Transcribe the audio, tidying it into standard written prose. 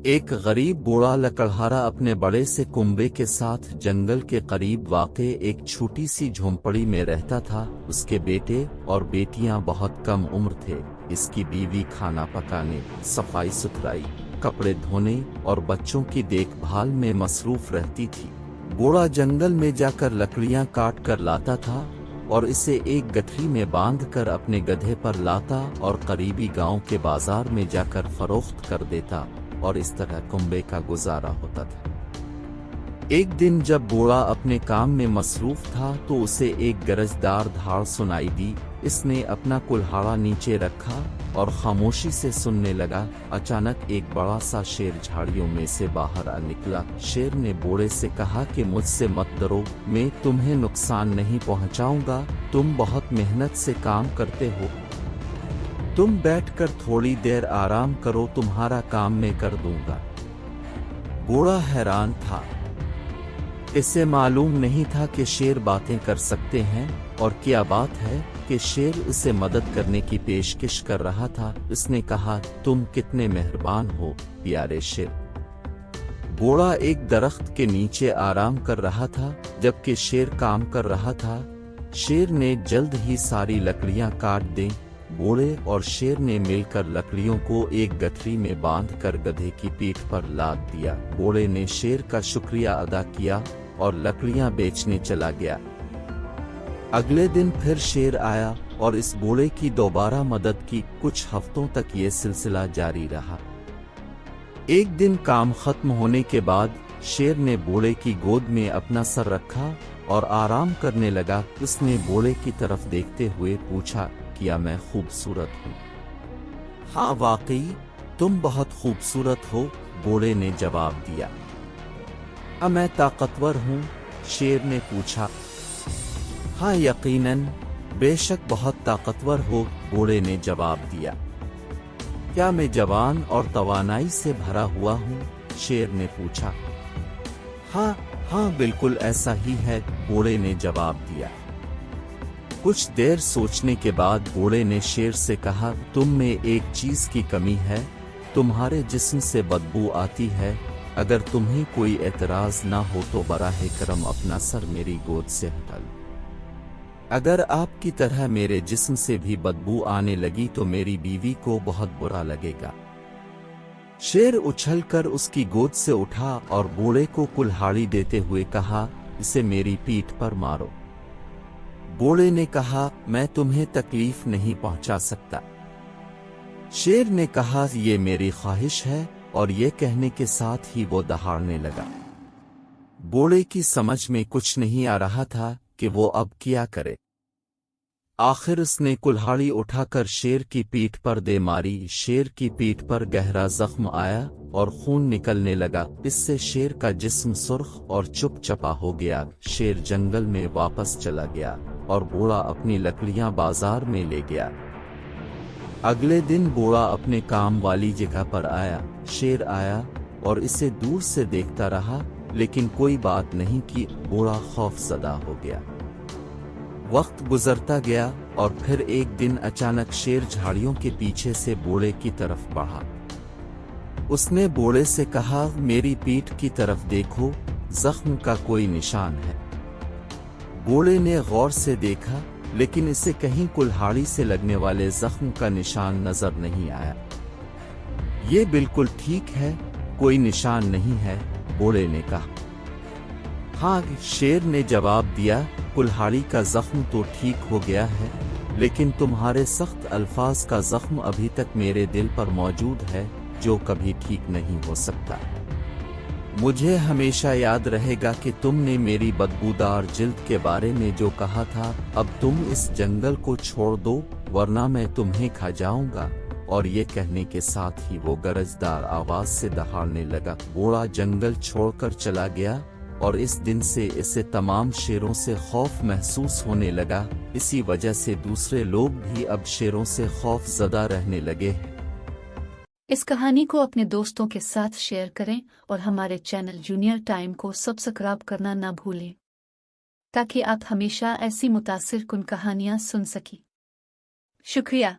एक गरीब बूढ़ा लकड़हारा अपने बड़े से कुंबे के साथ जंगल के करीब वाक़े एक छोटी सी झोंपड़ी में रहता था। उसके बेटे और बेटियां बहुत कम उम्र थे। इसकी बीवी खाना पकाने, सफाई सुथराई, कपड़े धोने और बच्चों की देखभाल में मसरूफ रहती थी। बूढ़ा जंगल में जाकर लकड़ियां काट कर लाता था और इसे एक गठरी में बांधकर अपने गधे पर लाता और करीबी गांव के बाजार में जाकर फरोख्त कर देता और इस तरह कुंबे का गुजारा होता था। एक दिन जब बूढ़ा अपने काम में मसरूफ था तो उसे एक गरजदार धाड़ सुनाई दी। इसने अपना कुल्हाड़ा नीचे रखा और खामोशी से सुनने लगा। अचानक एक बड़ा सा शेर झाड़ियों में से बाहर आ निकला। शेर ने बूढ़े से कहा कि मुझसे मत डरो, मैं तुम्हें नुकसान नहीं पहुंचाऊंगा। तुम बहुत मेहनत से काम करते हो, तुम बैठकर थोड़ी देर आराम करो, तुम्हारा काम मैं कर दूंगा। बूढ़ा हैरान था। इसे मालूम नहीं था कि शेर बातें कर सकते हैं, और क्या बात है कि शेर उसे मदद करने की पेशकश कर रहा था। उसने कहा, तुम कितने मेहरबान हो प्यारे शेर। बूढ़ा एक दरख्त के नीचे आराम कर रहा था जबकि शेर काम कर रहा था। शेर ने जल्द ही सारी लकड़ियां काट दी। बूढ़े और शेर ने मिलकर लकड़ियों को एक गठरी में बांधकर गधे की पीठ पर लाद दिया। बूढ़े ने शेर का शुक्रिया अदा किया और लकड़ियां बेचने चला गया। अगले दिन फिर शेर आया और इस बूढ़े की दोबारा मदद की। कुछ हफ्तों तक ये सिलसिला जारी रहा। एक दिन काम खत्म होने के बाद शेर ने बूढ़े की गोद में अपना सर रखा और आराम करने लगा। उसने बूढ़े की तरफ देखते हुए पूछा, क्या मैं खूबसूरत हूँ? हाँ वाकई तुम बहुत खूबसूरत हो, बूढ़े ने जवाब दिया। मैं ताकतवर हूँ? शेर ने पूछा। हाँ यकीनन, बेशक बहुत ताकतवर हो, बूढ़े ने जवाब दिया। क्या मैं जवान और तवानाई से भरा हुआ हूँ? शेर ने पूछा। हाँ बिल्कुल ऐसा ही है, बूढ़े ने जवाब दिया। कुछ देर सोचने के बाद बूढ़े ने शेर से कहा, तुम में एक चीज की कमी है, तुम्हारे जिस्म से बदबू आती है। अगर तुम्हें कोई एतराज ना हो तो बराह करम अपना सर मेरी गोद से हटा लो। अगर आपकी तरह मेरे जिस्म से भी बदबू आने लगी तो मेरी बीवी को बहुत बुरा लगेगा। शेर उछलकर उसकी गोद से उठा और बूढ़े को कुल्हाड़ी देते हुए कहा, इसे मेरी पीठ पर मारो। बूढ़े ने कहा, मैं तुम्हें तकलीफ नहीं पहुंचा सकता। शेर ने कहा, ये मेरी ख्वाहिश है, और ये कहने के साथ ही वो दहाड़ने लगा। बूढ़े की समझ में कुछ नहीं आ रहा था कि वो अब क्या करे। आखिर उसने कुल्हाड़ी उठाकर शेर की पीठ पर दे मारी। शेर की पीठ पर गहरा जख्म आया और खून निकलने लगा। इससे शेर का जिस्म सुर्ख और चुपचाप हो गया। शेर जंगल में वापस चला गया और बूढ़ा अपनी लकड़ियां बाजार में ले गया। अगले दिन बूढ़ा अपने काम वाली जगह पर आया। शेर आया और इसे दूर से देखता रहा, लेकिन कोई बात नहीं की। बूढ़ा खौफजदा हो गया। वक्त गुजरता गया और फिर एक दिन अचानक शेर झाड़ियों के पीछे से बूढ़े की तरफ बढ़ा। उसने बूढ़े से कहा, मेरी पीठ की तरफ देखो, जख्म का कोई निशान है। बूढ़े ने गौर से देखा, लेकिन इसे कहीं कुल्हाड़ी से लगने वाले जख्म का निशान नजर नहीं आया। ये बिल्कुल ठीक है, कोई निशान नहीं है, बूढ़े ने कहा। हाँ, शेर ने जवाब दिया, कुल्हाड़ी का जख्म तो ठीक हो गया है, लेकिन तुम्हारे सख्त अल्फाज का जख्म अभी तक मेरे दिल पर मौजूद है, जो कभी ठीक नहीं हो सकता। मुझे हमेशा याद रहेगा कि तुमने मेरी बदबूदार जिल्द के बारे में जो कहा था। अब तुम इस जंगल को छोड़ दो, वरना मैं तुम्हें खा जाऊंगा। और ये कहने के साथ ही वो गरजदार आवाज से दहाड़ने लगा। बूढ़ा जंगल छोड़कर चला गया और इस दिन से इसे तमाम शेरों से खौफ महसूस होने लगा। इसी वजह से दूसरे लोग भी अब शेरों से खौफजदा रहने लगे। इस कहानी को अपने दोस्तों के साथ शेयर करें और हमारे चैनल जूनियर टाइम को सब्सक्राइब करना ना भूलें, ताकि आप हमेशा ऐसी मुतासिर कुन कहानियां सुन सकें। शुक्रिया।